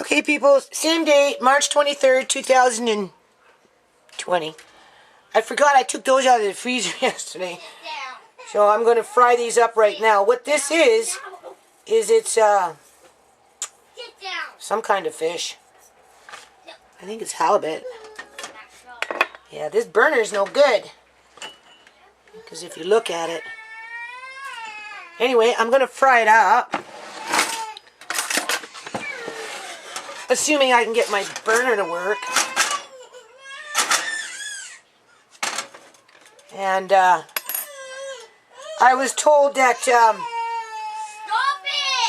Okay, people, same day, March 23rd, 2020. I forgot I took those out of the freezer yesterday. So I'm going to fry these up right now. What this is it's some kind of fish. I think it's halibut. Yeah, this burner is no good. Because if you look at it. Anyway, I'm going to fry it up. Assuming I can get my burner to work. And I was told that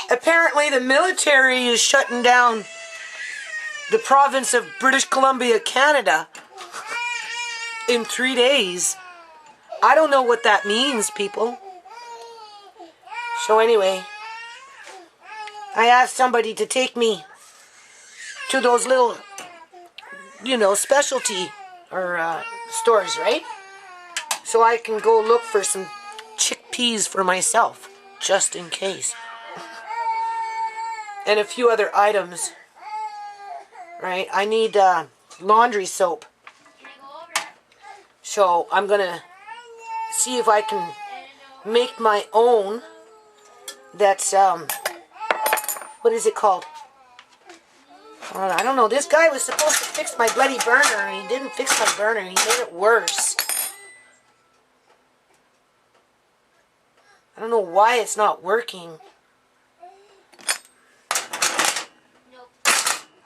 apparently the military is shutting down the province of British Columbia, Canada in 3 days. I don't know what that means, people. So anyway, I asked somebody to take me to those little, specialty or stores, right? So I can go look for some chickpeas for myself, just in case. And a few other items, right? I need laundry soap. So I'm going to see if I can make my own. That's, what is it called? I don't know. This guy was supposed to fix my bloody burner, and he didn't fix my burner. He made it worse. I don't know why it's not working.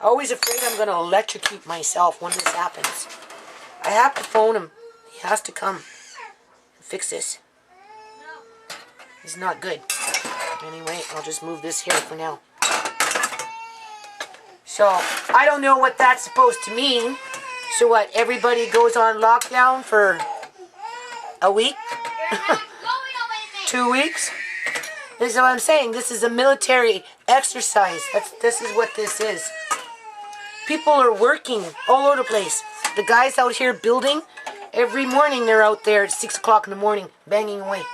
I'm always afraid I'm going to electrocute myself when this happens. I have to phone him. He has to come and fix this. It's not good. Anyway, I'll just move this here for now. So, I don't know what that's supposed to mean. So what, everybody goes on lockdown for a week? 2 weeks? This is what I'm saying. This is a military exercise. This is what this is. People are working all over the place. The guys out here building, every morning they're out there at 6 o'clock in the morning, banging away.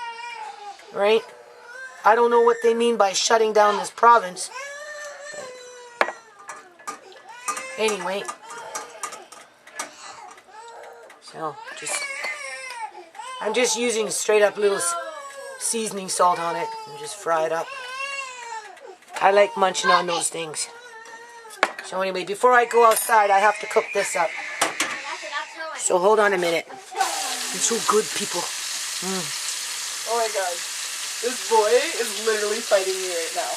Right? I don't know what they mean by shutting down this province. Anyway. So, I'm just using straight up little seasoning salt on it and just fry it up. I like munching on those things. So anyway, before I go outside, I have to cook this up. So hold on a minute. It's so good, people. Oh my god. This boy is literally fighting me right now.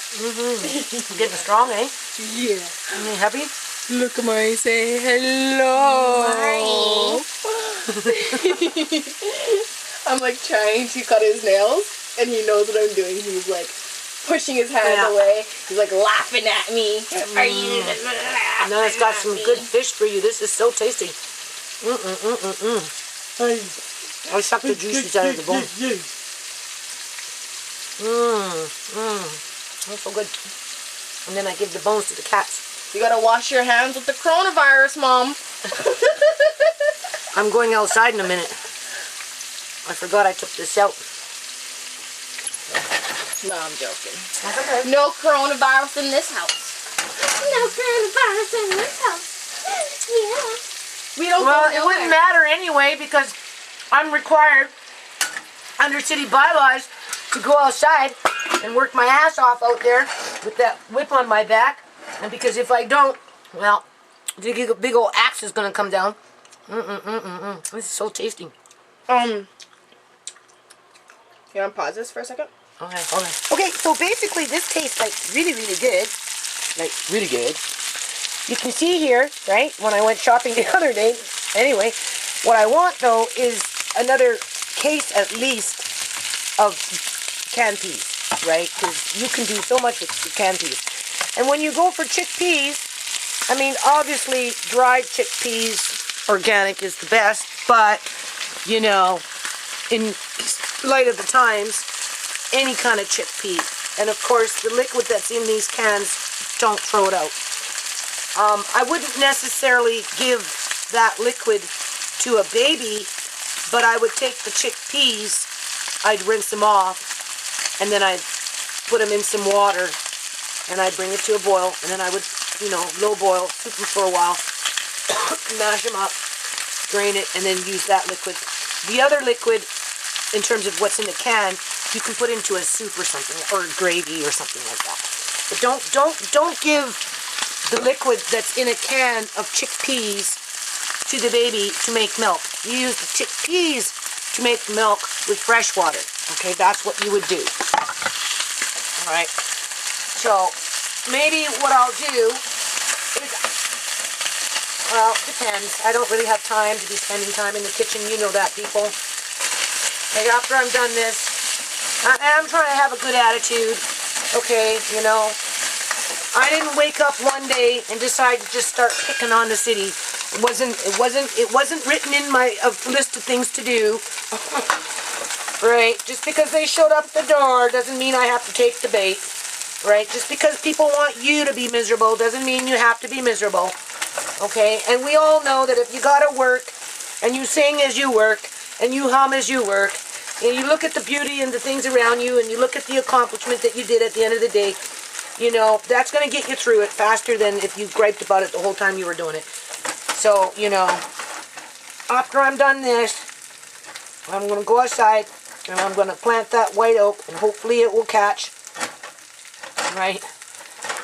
Getting strong, eh? Yeah. You happy? Look at Mari, say hello. Mari. I'm like trying to cut his nails, and he knows what I'm doing. He's like pushing his hands away. He's like laughing at me. Are you? Now it's got some good fish for you. This is so tasty. I suck the juices out of the bone. That's so good. And then I give the bones to the cats. You gotta wash your hands with the coronavirus, Mom. I'm going outside in a minute. I forgot I took this out. No, I'm joking. That's okay. No coronavirus in this house. No coronavirus in this house. Yeah. We don't Well, go it nowhere. wouldn't matter anyway because I'm required under city bylaws to go outside and work my ass off out there with that whip on my back. And because if I don't, well, the big old axe is going to come down. This is so tasty. You want to pause this for a second? Okay, hold on. Okay, so basically this tastes like really, really good. Like, really good. You can see here, right, when I went shopping the other day. Anyway, what I want, though, is another case at least of canned peas, right? Because you can do so much with canned peas. And when you go for chickpeas, I mean, obviously, dried chickpeas, organic is the best. But, in light of the times, any kind of chickpea. And, of course, the liquid that's in these cans, don't throw it out. I wouldn't necessarily give that liquid to a baby, but I would take the chickpeas, I'd rinse them off, and then I'd put them in some water, and I'd bring it to a boil, and then I would you know, low boil, soup them for a while, mash them up, drain it, and then use that liquid. The other liquid, in terms of what's in the can, you can put into a soup or something, or gravy or something like that. But don't give the liquid that's in a can of chickpeas to the baby to make milk. You use the chickpeas to make milk with fresh water. Okay, that's what you would do. All right. So maybe what I'll do is, well, it depends. I don't really have time to be spending time in the kitchen. You know that, people. Like, after I'm done this, I'm trying to have a good attitude. Okay, you know. I didn't wake up one day and decide to just start picking on the city. It wasn't written in my list of things to do. Right? Just because they showed up at the door doesn't mean I have to take the bait. Right? Just because people want you to be miserable doesn't mean you have to be miserable. Okay? And we all know that if you gotta work, and you sing as you work, and you hum as you work, and you look at the beauty and the things around you, and you look at the accomplishment that you did at the end of the day, you know, that's going to get you through it faster than if you griped about it the whole time you were doing it. So, you know, after I'm done this, I'm going to go outside, and I'm going to plant that white oak, and hopefully it will catch. Right?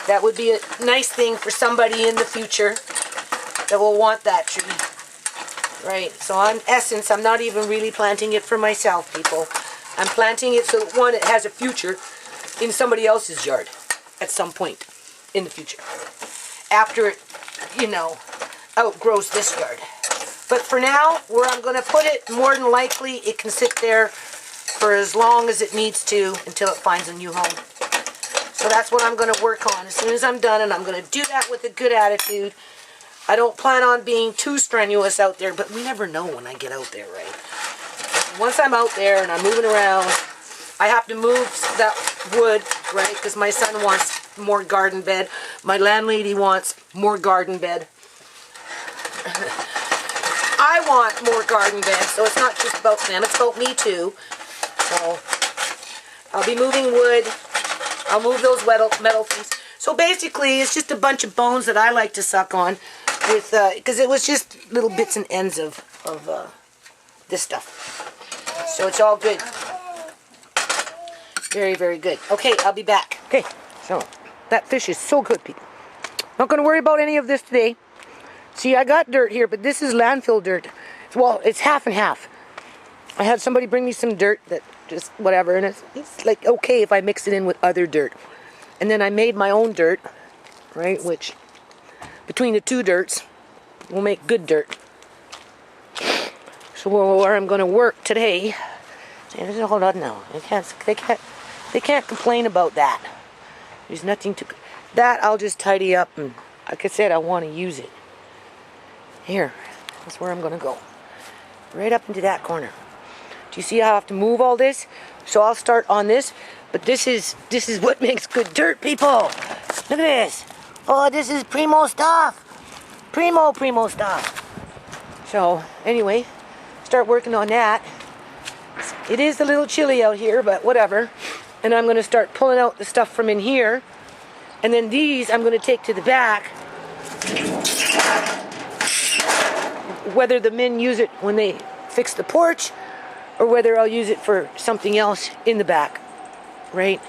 That would be a nice thing for somebody in the future that will want that tree. Right? So in essence, I'm not even really planting it for myself, people. I'm planting it so, one, it has a future in somebody else's yard at some point in the future. After it, you know, outgrows this yard. But for now, where I'm going to put it, more than likely, it can sit there for as long as it needs to until it finds a new home. So that's what I'm going to work on as soon as I'm done, and I'm going to do that with a good attitude. I don't plan on being too strenuous out there, but we never know when I get out there, right? Once I'm out there and I'm moving around, I have to move that wood, right? Because my son wants more garden bed. My landlady wants more garden bed. I want more garden bed, so it's not just about them, it's about me too. So I'll be moving wood. I'll move those metal things. So basically, it's just a bunch of bones that I like to suck on, with because it was just little bits and ends of this stuff. So it's all good. Very, very good. Okay, I'll be back. Okay, so that fish is so good, people. Not going to worry about any of this today. See, I got dirt here, but this is landfill dirt. Well, it's half and half. I had somebody bring me some dirt that just whatever, and it's like okay if I mix it in with other dirt. And then I made my own dirt, right, which between the two dirts will make good dirt. So where I'm going to work today, hold on now, they can't complain about that. There's nothing to, that I'll just tidy up, and like I said, I want to use it. Here, that's where I'm going to go. Right up into that corner. Do you see how I have to move all this? So I'll start on this, but this is what makes good dirt, people. Look at this. Oh, this is primo stuff. Primo stuff. So anyway, start working on that. It is a little chilly out here, but whatever. And I'm going to start pulling out the stuff from in here. And then these I'm going to take to the back. Whether the men use it when they fix the porch, or whether I'll use it for something else in the back, right?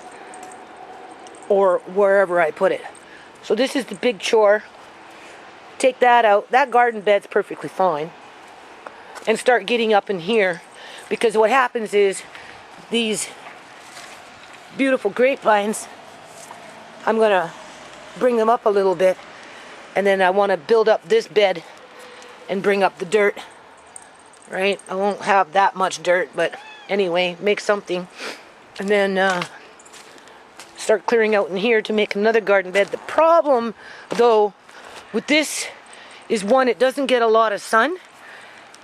Or wherever I put it. So this is the big chore. Take that out. That garden bed's perfectly fine. And start getting up in here. Because what happens is these beautiful grapevines, I'm going to bring them up a little bit. And then I want to build up this bed and bring up the dirt. Right? I won't have that much dirt, but anyway, make something. And then start clearing out in here to make another garden bed. The problem, though, with this is one, it doesn't get a lot of sun.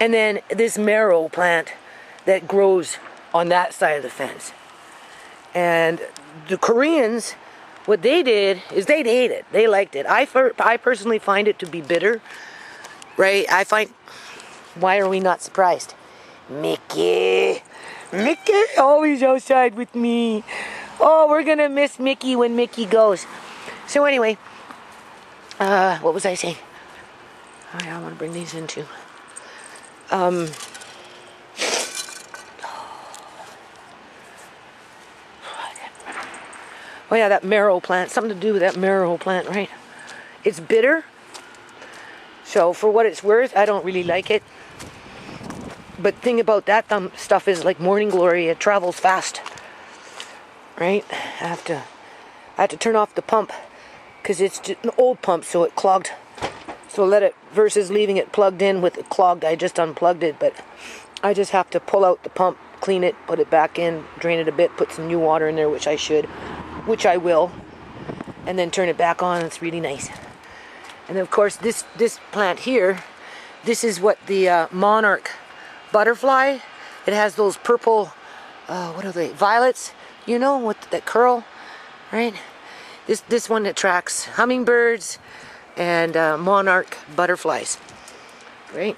And then this marrow plant that grows on that side of the fence. And the Koreans, what they did is they ate it. They liked it. I personally find it to be bitter. Right? I find... Why are we not surprised? Mickey always outside with me. Oh, we're gonna miss Mickey when Mickey goes. So anyway, What was I saying? Oh, yeah, I want to bring these in too. Oh yeah, that marrow plant. Something to do with that marrow plant, right? It's bitter. So for what it's worth, I don't really like it. But thing about that stuff is like morning glory. It travels fast, right? I have to turn off the pump because it's just an old pump, so it clogged. So let it, versus leaving it plugged in with it clogged. I just unplugged it, but I just have to pull out the pump, clean it, put it back in, drain it a bit, put some new water in there, which I should. Which I will, and then turn it back on. It's really nice. And of course this plant here, this is what the monarch butterfly, it has those purple what are they, violets, you know, with that curl, right? This one attracts hummingbirds and monarch butterflies, right?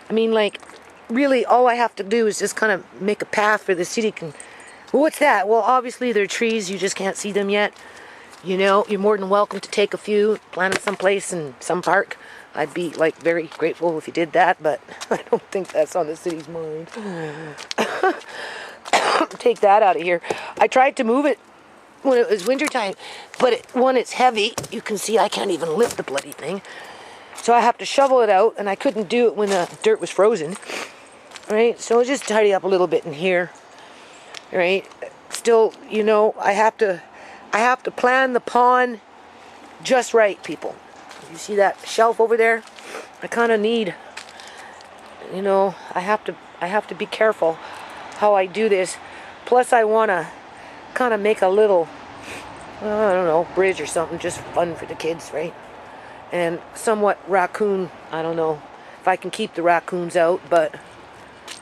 I mean, like, really all I have to do is just kind of make a path for the city can. Well, what's that? Well, obviously they're trees. You just can't see them yet. You know, you're more than welcome to take a few, plant them someplace in some park. I'd be, like, very grateful if you did that, but I don't think that's on the city's mind. Take that out of here. I tried to move it when it was wintertime, but when it's heavy, you can see I can't even lift the bloody thing. So I have to shovel it out, and I couldn't do it when the dirt was frozen. Right? So just tidy up a little bit in here. Right, still, you know, I have to plan the pond just right, people. You see that shelf over there? I kind of need, you know, I have to be careful how I do this. Plus, I want to kind of make a little, I don't know, bridge or something, just fun for the kids, right? And somewhat raccoon. I don't know if I can keep the raccoons out, but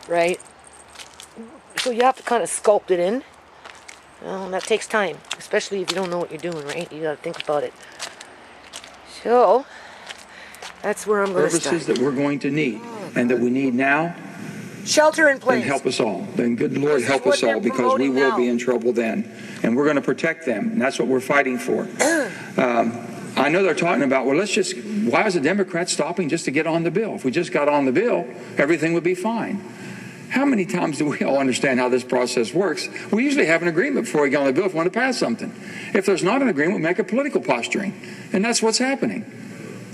right. So you have to kind of sculpt it in. Well, that takes time, especially if you don't know what you're doing, right? You got to think about it. So that's where I'm going to start. Services that we're going to need and that we need now. Shelter in place. Then help us all. Then good Lord help us all, because we will be in trouble then. And we're going to protect them. And that's what we're fighting for. I know they're talking about, well, why is the Democrats stopping just to get on the bill? If we just got on the bill, everything would be fine. How many times do we all understand how this process works? We usually have an agreement before we get on the bill if we want to pass something. If there's not an agreement, we make a political posturing. And that's what's happening.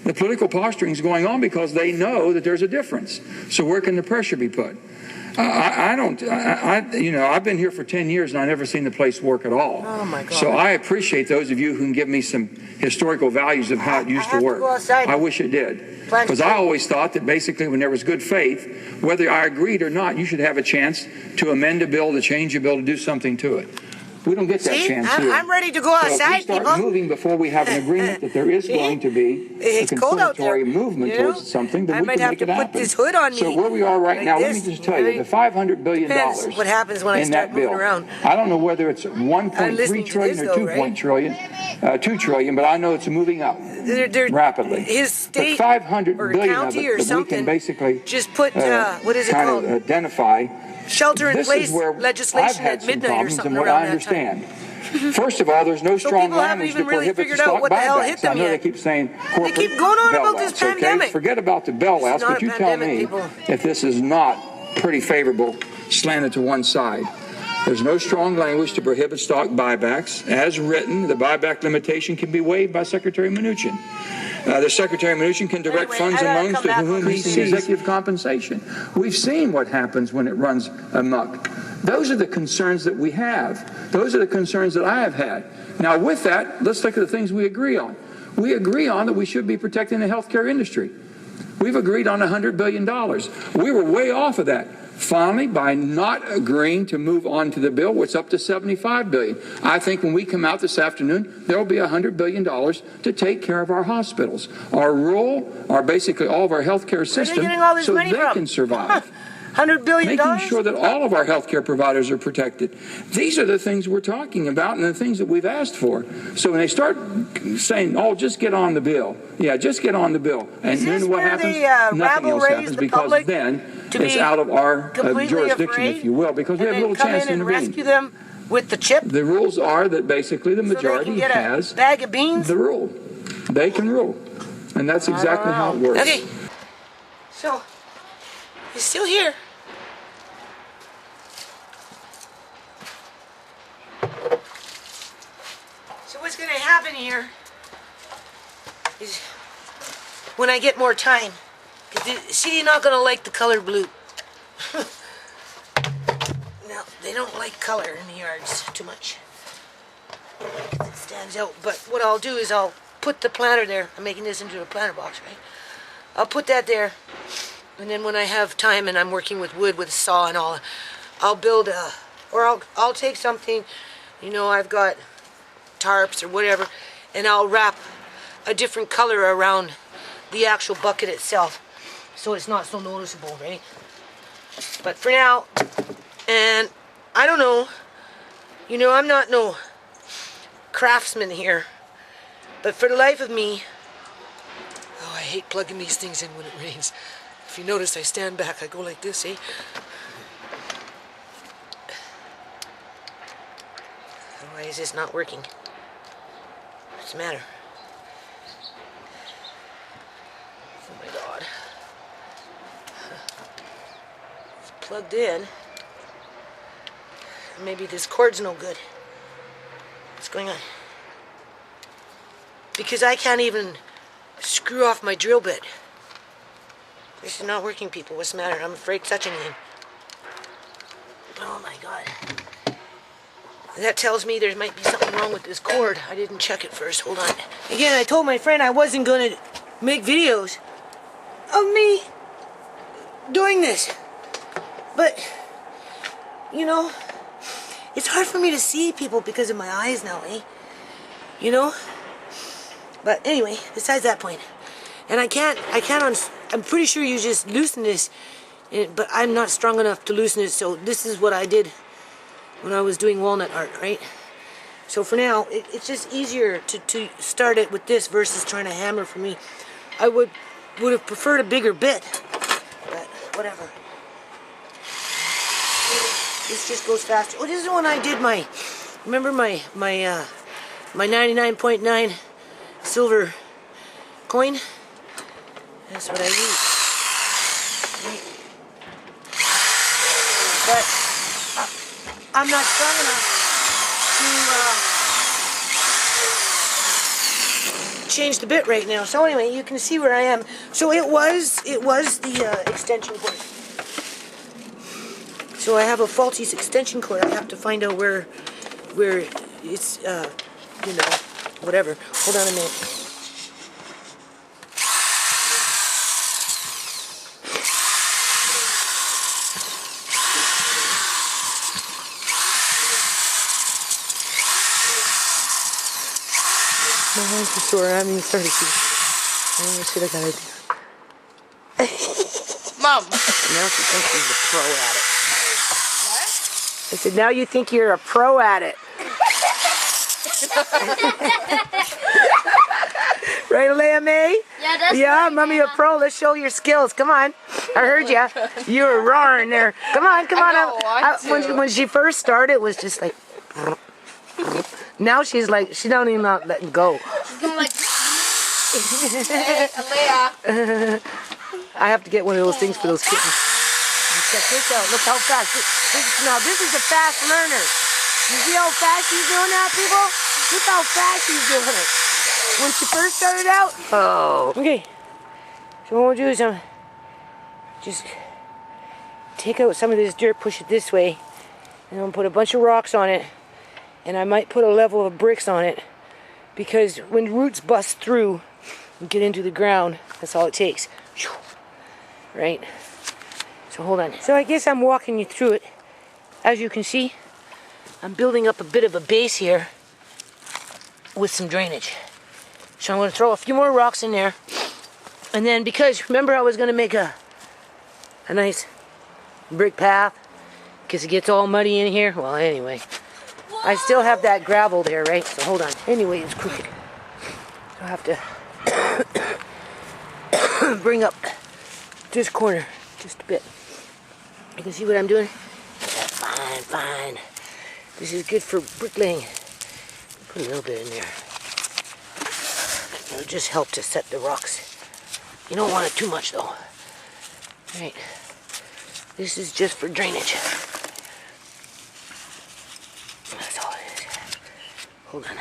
The political posturing is going on because they know that there's a difference. So where can the pressure be put? I've been here for 10 years and I've never seen the place work at all. Oh my God. So I appreciate those of you who can give me some historical values of how it used to work. I wish it did. Because I always thought that basically when there was good faith, whether I agreed or not, you should have a chance to amend a bill, to change a bill, to do something to it. We don't get that chance here. I'm ready to go outside, so if we start moving before we have an agreement that there is going to be a conciliatory movement towards something, then we can make it happen. Put this hood on me. So where we are right now, let me just tell you, the $500 billion what happens when I start moving around. I don't know whether it's 1.3 trillion or 2 trillion, but I know it's moving up rapidly. His state but $500 or billion county of or it that we can basically just put what is it called? Identify. Shelter in place legislation at midnight or something around that time. First of all, there's no strong language to prohibit the stock buybacks. I know they keep saying corporate they keep going on about this bailouts, pandemic. Okay? Forget about the bailouts, but you tell me if this is not pretty favorable, slanted to one side. There's no strong language to prohibit stock buybacks. As written, the buyback limitation can be waived by Secretary Mnuchin. The Secretary Mnuchin can direct funds and loans to whom he sees executive compensation. We've seen what happens when it runs amok. Those are the concerns that we have. Those are the concerns that I have had. Now, with that, let's look at the things we agree on. We agree on that we should be protecting the healthcare industry. We've agreed on $100 billion. We were way off of that. Finally, by not agreeing to move on to the bill, what's up to $75 billion. I think when we come out this afternoon, there will be $100 billion to take care of our hospitals, our rural, basically all of our healthcare system, so they can survive. $100 billion? Making sure that all of our healthcare providers are protected. These are the things we're talking about and the things that we've asked for. So when they start saying, oh, just get on the bill. Yeah, just get on the bill. And then what happens? Nothing else happens, because then it's out of our jurisdiction, if you will, because we have little chance to intervene. Rescue them with the chip? The rules are that basically the majority has bag of beans? the rule. They can rule. And that's exactly how it works. Okay. So, he's still here. So what's going to happen here is when I get more time, see, you're not going to like the color blue. No, they don't like color in the yards too much. It stands out. But what I'll do is I'll put the planter there. I'm making this into a planter box, right? I'll put that there, and then when I have time and I'm working with wood with a saw and all, I'll build a, or I'll take something, you know, I've got tarps or whatever, and I'll wrap a different color around the actual bucket itself, so it's not so noticeable, right? But for now, and I don't know, you know, I'm not no craftsman here, but for the life of me, oh, I hate plugging these things in when it rains. If you notice, I stand back, I go like this, eh? Why is this not working? What's the matter? Oh my God. It's plugged in. Maybe this cord's no good. What's going on? Because I can't even screw off my drill bit. This is not working, people. What's the matter? I'm afraid touching him. Oh my God. That tells me there might be something wrong with this cord. I didn't check it first. Hold on. Again, I told my friend I wasn't going to make videos of me doing this. But, you know, it's hard for me to see people because of my eyes now, eh? You know? But anyway, besides that point. And I'm pretty sure you just loosen this, but I'm not strong enough to loosen it, so this is what I did when I was doing walnut art, right? So for now, it's just easier to start it with this versus trying to hammer for me. I would have preferred a bigger bit, but whatever. This just goes faster. Oh, this is when I did my, remember my 99.9 silver coin? That's what I use. But I'm not strong enough to change the bit right now. So anyway, you can see where I am. So it was the extension cord. So I have a faulty extension cord. I have to find out where it's you know, whatever. Hold on a minute. My hands are sore. I haven't even started to. I don't know what shit I gotta do. Mom. Now she thinks she's a pro at it. What? I said, now you think you're a pro at it. Right, Leia May? Yeah, that's Yeah, right, mommy a Nana. pro. Let's show your skills. Come on. I heard ya. You were roaring there. Come on, come on. don't want to. When she first started, it was just like... Now she's like, she don't even not letting go. She's going like, Hey, Alea. I have to get one of those things for those kittens. Check this out. Look how fast. Now, this is a fast learner. You see how fast she's doing that, people? Look how fast she's doing it. When she first started out, oh. Okay. So what we'll do is just take out some of this dirt, push it this way, and I'm gonna put a bunch of rocks on it, and I might put a level of bricks on it, because when roots bust through and get into the ground, that's all it takes. Right? So hold on. So I guess I'm walking you through it. As you can see, I'm building up a bit of a base here with some drainage. So I'm going to throw a few more rocks in there. And then, because remember I was going to make a nice brick path because it gets all muddy in here. Well, anyway, I still have that gravel there, right? So hold on. Anyway, it's crooked. So I have to bring up this corner just a bit. You can see what I'm doing? Fine, fine. This is good for bricklaying. Put a little bit in there. It'll just help to set the rocks. You don't want it too much though. Right. This is just for drainage. That's all it is. Hold on.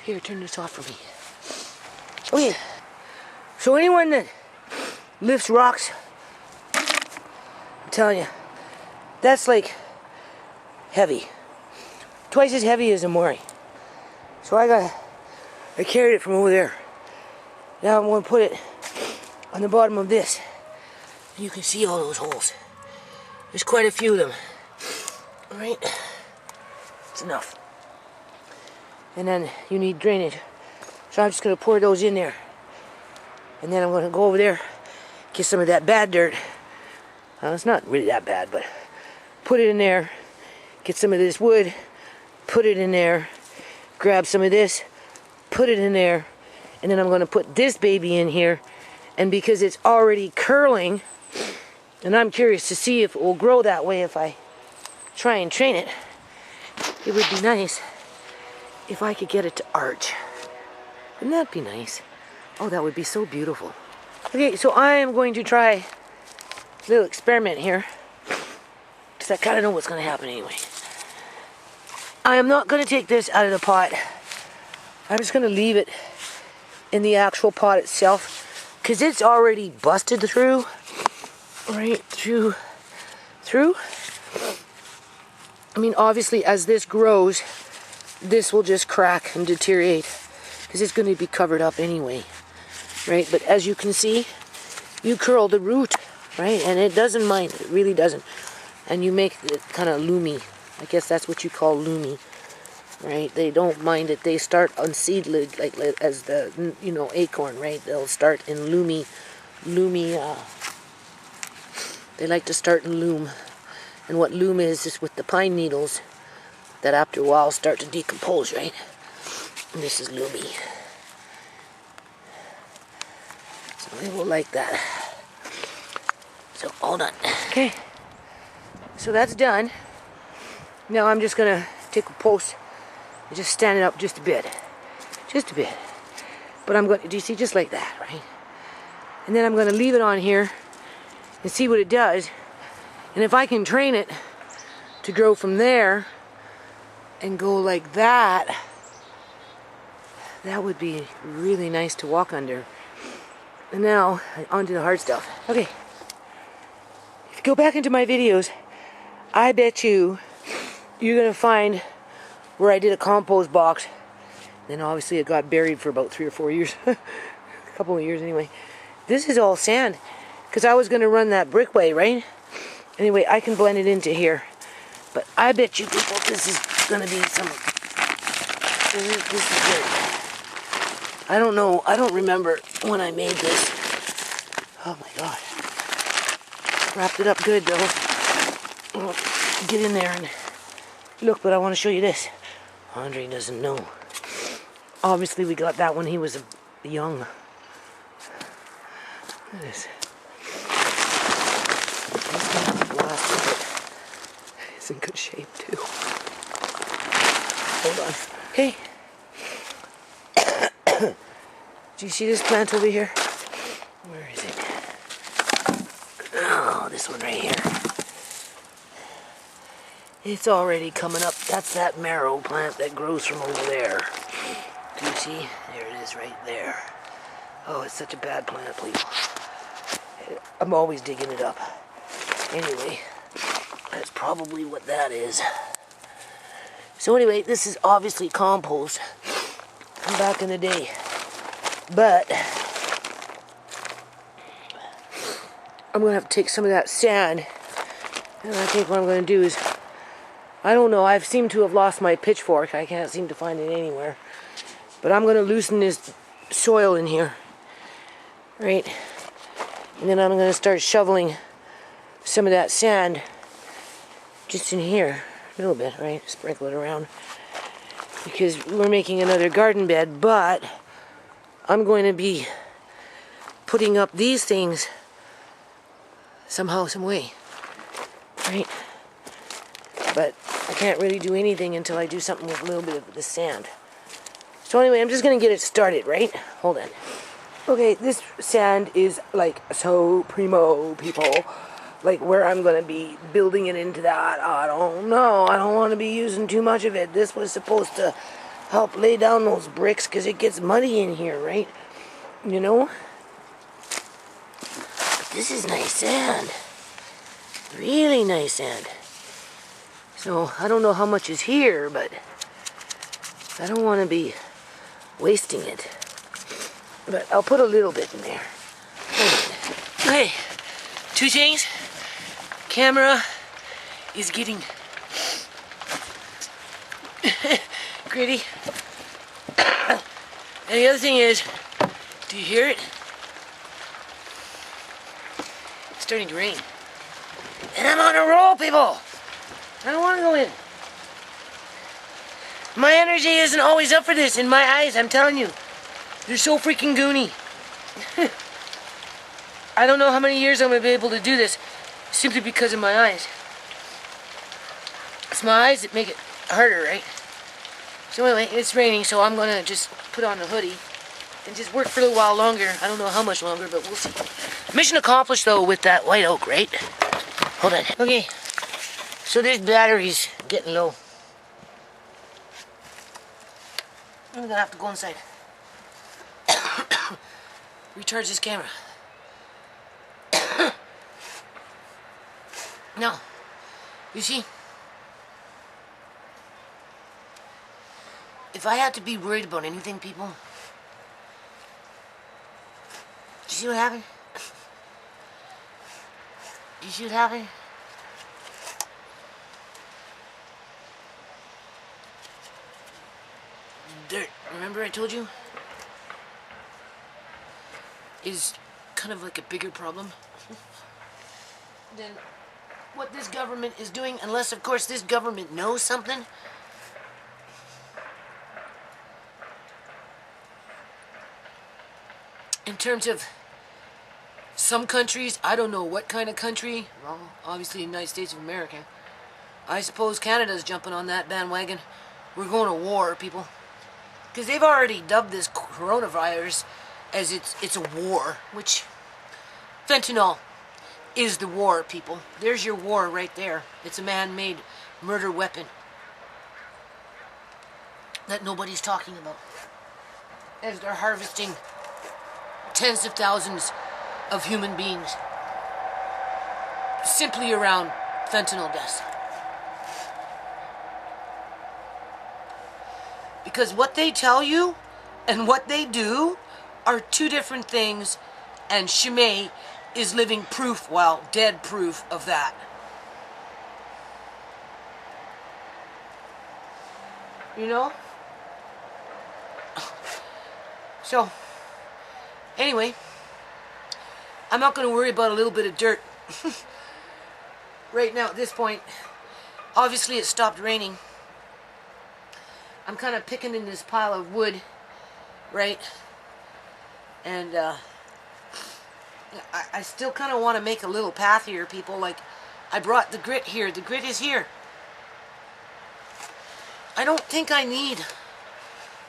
Here, turn this off for me. Okay. So anyone that lifts rocks, I'm telling you, that's like heavy. Twice as heavy as a Maury. So I carried it from over there. Now I'm going to put it on the bottom of this. You can see all those holes. There's quite a few of them. Alright? It's enough. And then you need drainage. So I'm just going to pour those in there. And then I'm going to go over there, get some of that bad dirt. It's not really that bad, but put it in there. Get some of this wood, put it in there. Grab some of this, put it in there. And then I'm going to put this baby in here. And because it's already curling, and I'm curious to see if it will grow that way if I try and train it, it would be nice if I could get it to arch. Wouldn't that be nice? Oh, that would be so beautiful. Okay, so I am going to try a little experiment here, because I kind of know what's going to happen anyway. I am not going to take this out of the pot. I'm just going to leave it in the actual pot itself, because it's already busted through. Right through. I mean, obviously, as this grows, this will just crack and deteriorate, because it's going to be covered up anyway. Right? But as you can see, you curl the root, right? And it doesn't mind. It really doesn't. And you make it kind of loomy. I guess that's what you call loomy, right? They don't mind it. They start unseeded, like as the, you know, acorn, right? They'll start in loomy, they like to start in loom. And what loom is with the pine needles that after a while start to decompose, right? And this is loomy. So they will like that. So, hold on. Okay. So that's done. Now I'm just going to take a post and just stand it up just a bit. Just a bit. But I'm going to, do you see, just like that, right? And then I'm going to leave it on here and see what it does. And if I can train it to grow from there and go like that, that would be really nice to walk under. And now, on to the hard stuff. Okay. If you go back into my videos, I bet you're going to find where I did a compost box. Then obviously it got buried for about 3 or 4 years. A couple of years anyway. This is all sand. Because I was going to run that brickway, right? Anyway, I can blend it into here. But I bet you people this is going to be some... This is good. I don't know. I don't remember when I made this. Oh my god. Wrapped it up good though. I'll get in there and look, but I want to show you this. Andre doesn't know. Obviously we got that when he was young. Look at this. It's in good shape too. Hold on. Hey. Do you see this plant over here? Where is it? Oh, this one right here. It's already coming up. That's that marrow plant that grows from over there. Do you see? There it is right there. Oh, it's such a bad plant, please. I'm always digging it up. Anyway, that's probably what that is. So anyway, this is obviously compost from back in the day. But I'm going to have to take some of that sand, and I think what I'm going to do is, I don't know, I seem to have lost my pitchfork. I can't seem to find it anywhere. But I'm going to loosen this soil in here, right? And then I'm going to start shoveling some of that sand just in here, a little bit, right? Sprinkle it around. Because we're making another garden bed, but I'm going to be putting up these things somehow, some way, right? But I can't really do anything until I do something with a little bit of the sand. So anyway, I'm just gonna get it started, right? Hold on. Okay, this sand is like so primo, people. Like where I'm gonna be building it into that, I don't know. I don't want to be using too much of it. This was supposed to help lay down those bricks because it gets muddy in here, right? You know? But this is nice sand. Really nice sand. So I don't know how much is here, but I don't want to be wasting it. But I'll put a little bit in there. Okay, two things. Camera is getting gritty. And the other thing is, do you hear it? It's starting to rain. And I'm on a roll, people. I don't want to go in. My energy isn't always up for this in my eyes, I'm telling you. They're so freaking goony. I don't know how many years I'm going to be able to do this simply because of my eyes. It's my eyes that make it harder, right? So anyway, it's raining, so I'm going to just put on a hoodie and just work for a little while longer. I don't know how much longer, but we'll see. Mission accomplished, though, with that white oak, right? Hold on. Okay. So this battery's getting low. I'm going to have to go inside. Recharge this camera. Now, you see, if I had to be worried about anything, people, do you see what happened? Do you see what happened? Dirt, remember I told you? Is kind of like a bigger problem than what this government is doing, unless of course this government knows something. In terms of some countries, I don't know what kind of country, well, obviously the United States of America. I suppose Canada's jumping on that bandwagon. We're going to war, people. Because they've already dubbed this coronavirus as it's a war, which fentanyl is the war, people. There's your war right there. It's a man-made murder weapon that nobody's talking about. As they're harvesting tens of thousands of human beings simply around fentanyl deaths. Because what they tell you and what they do are two different things, and Shimei is living proof, well, dead proof of that. You know? So, anyway, I'm not going to worry about a little bit of dirt. Right now, at this point, obviously it stopped raining. I'm kind of picking in this pile of wood, right? And I still kind of want to make a little path here, people. Like, I brought the grit here. The grit is here. I don't think I need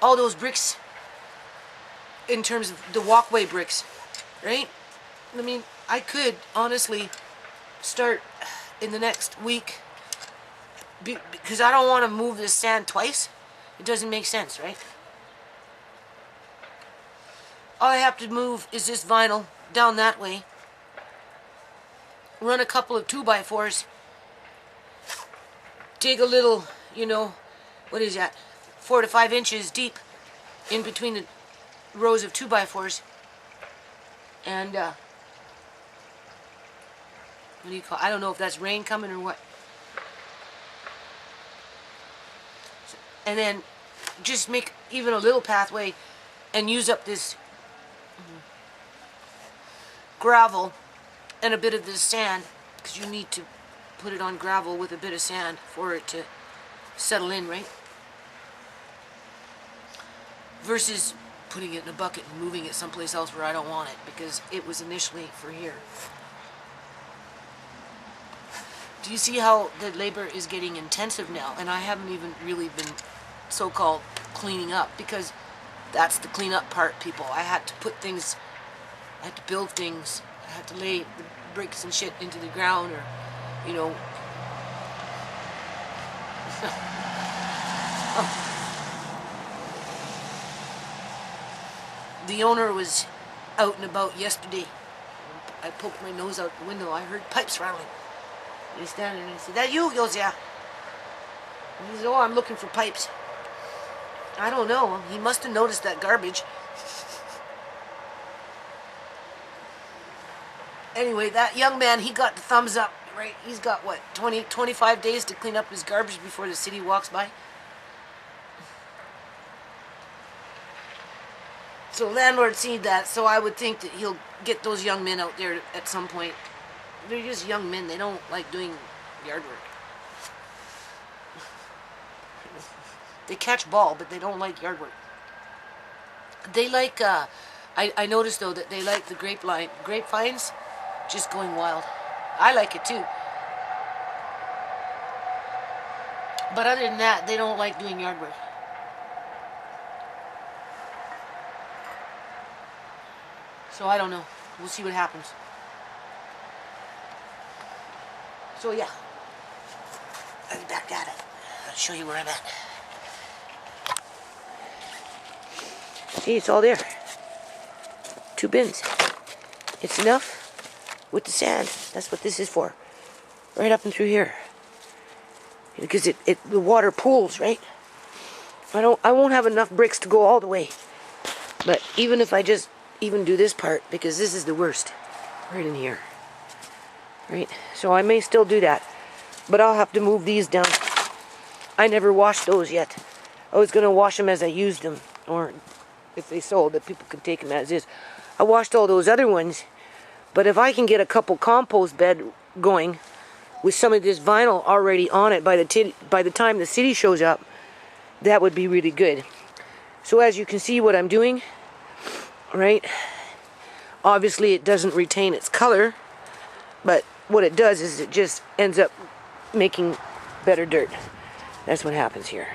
all those bricks in terms of the walkway bricks, right? I mean, I could honestly start in the next week because I don't want to move this sand twice. It doesn't make sense, right? All I have to move is this vinyl down that way. Run a couple of 2x4s. Dig a little, you know, what is that? 4 to 5 inches deep in between the rows of 2x4s. And, what do you call it? I don't know if that's rain coming or what. And then just make even a little pathway and use up this gravel and a bit of this sand, because you need to put it on gravel with a bit of sand for it to settle in, right? Versus putting it in a bucket and moving it someplace else where I don't want it, because it was initially for here. Do you see how the labor is getting intensive now? And I haven't even really been so-called cleaning up, because That's the cleanup part, people. I had to put things, I had to build things. I had to lay the bricks and shit into the ground, or, you know. The owner was out and about yesterday. I poked my nose out the window. I heard pipes rattling. And he's standing there and he said, "That you?" He goes, "Yeah." And he said, "Oh, I'm looking for pipes." I don't know. He must have noticed that garbage. Anyway, that young man, he got the thumbs up, right? He's got, what, 25 days to clean up his garbage before the city walks by? So landlord seen that, so I would think that he'll get those young men out there at some point. They're just young men. They don't like doing yard work. They catch ball, but they don't like yard work. They like, I noticed though that they like the grapevines just going wild. I like it too. But other than that, they don't like doing yard work. So I don't know. We'll see what happens. So yeah, I'll be back at it. I'll show you where I'm at. See, it's all there. 2 bins. It's enough with the sand. That's what this is for. Right up and through here. Because the water pools, right? I won't have enough bricks to go all the way. But even if I just even do this part, because this is the worst. Right in here. Right? So I may still do that. But I'll have to move these down. I never washed those yet. I was going to wash them as I used them. Or if they sold, that people could take them as is. I washed all those other ones. But if I can get a couple compost bed going with some of this vinyl already on it by the time the city shows up, that would be really good. So as you can see what I'm doing, right? Obviously it doesn't retain its color, but what it does is it just ends up making better dirt. That's what happens here.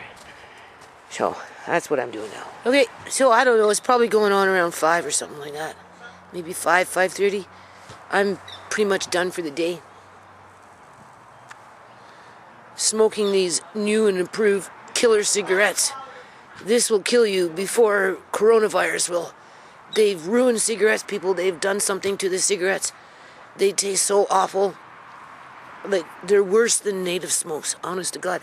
So that's what I'm doing now. Okay, so I don't know, it's probably going on around 5 or something like that. Maybe 5:30. I'm pretty much done for the day. Smoking these new and improved killer cigarettes. This will kill you before coronavirus will. They've ruined cigarettes, people. They've done something to the cigarettes. They taste so awful. Like, they're worse than native smokes, honest to God.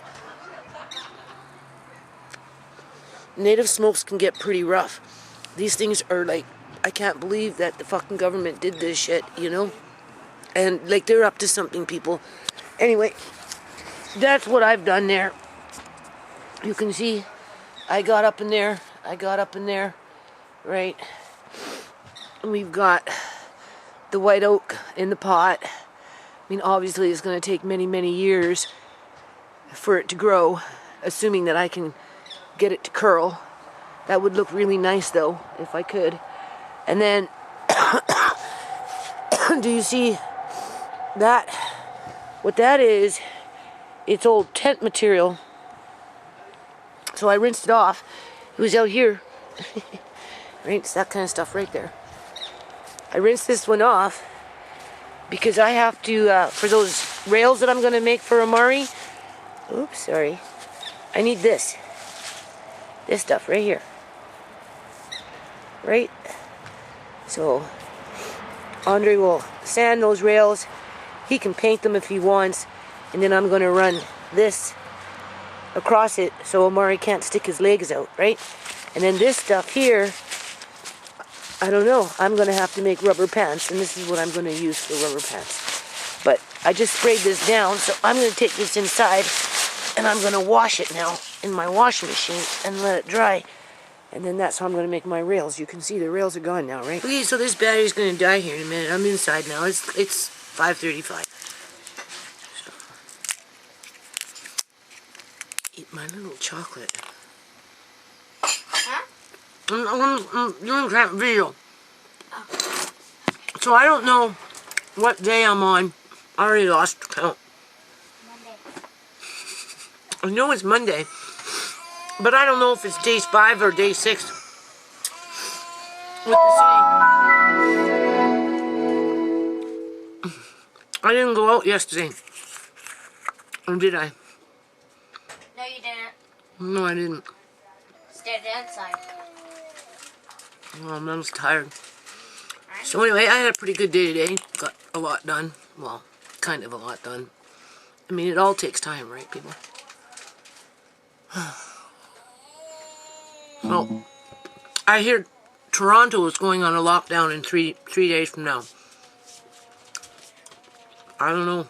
Native smokes can get pretty rough. These things are like, I can't believe that the fucking government did this shit, you know? And, like, they're up to something, people. Anyway, that's what I've done there. You can see, I got up in there, right? And we've got the white oak in the pot. I mean, obviously it's going to take many, many years for it to grow, assuming that I can get it to curl. That would look really nice, though, if I could. And then, do you see that? What that is, it's old tent material. So I rinsed it off. It was out here. Right, it's that kind of stuff right there. I rinsed this one off because I have to, for those rails that I'm going to make for Amari. Oops, sorry. I need this. This stuff right here. Right? So, Andre will sand those rails. He can paint them if he wants. And then I'm going to run this across it so Amari can't stick his legs out, right? And then this stuff here, I don't know. I'm going to have to make rubber pants. And this is what I'm going to use for rubber pants. But I just sprayed this down. So I'm going to take this inside. And I'm going to wash it now in my washing machine and let it dry. And then that's how I'm going to make my rails. You can see the rails are gone now, right? Okay, so this battery's going to die here in a minute. I'm inside now. It's 5:35. So, eat my little chocolate. Huh? I'm doing that video. So I don't know what day I'm on. I already lost count. Monday. I know it's Monday, but I don't know if it's day 5 or day 6. with the city. I didn't go out yesterday. Or did I? No, you didn't. No, I didn't. Stayed inside. Well, I was tired. So anyway, I had a pretty good day today. Got a lot done. Well, kind of a lot done. I mean, it all takes time, right, people? Well, I hear Toronto is going on a lockdown in three days from now. I don't know.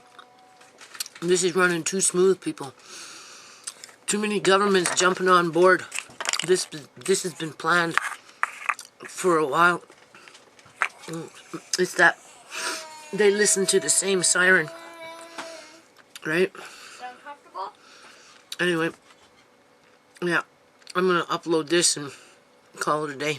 This is running too smooth, people. Too many governments jumping on board. This has been planned for a while. It's that they listen to the same siren, right? Is that uncomfortable? Anyway, yeah, I'm gonna upload this and call it a day.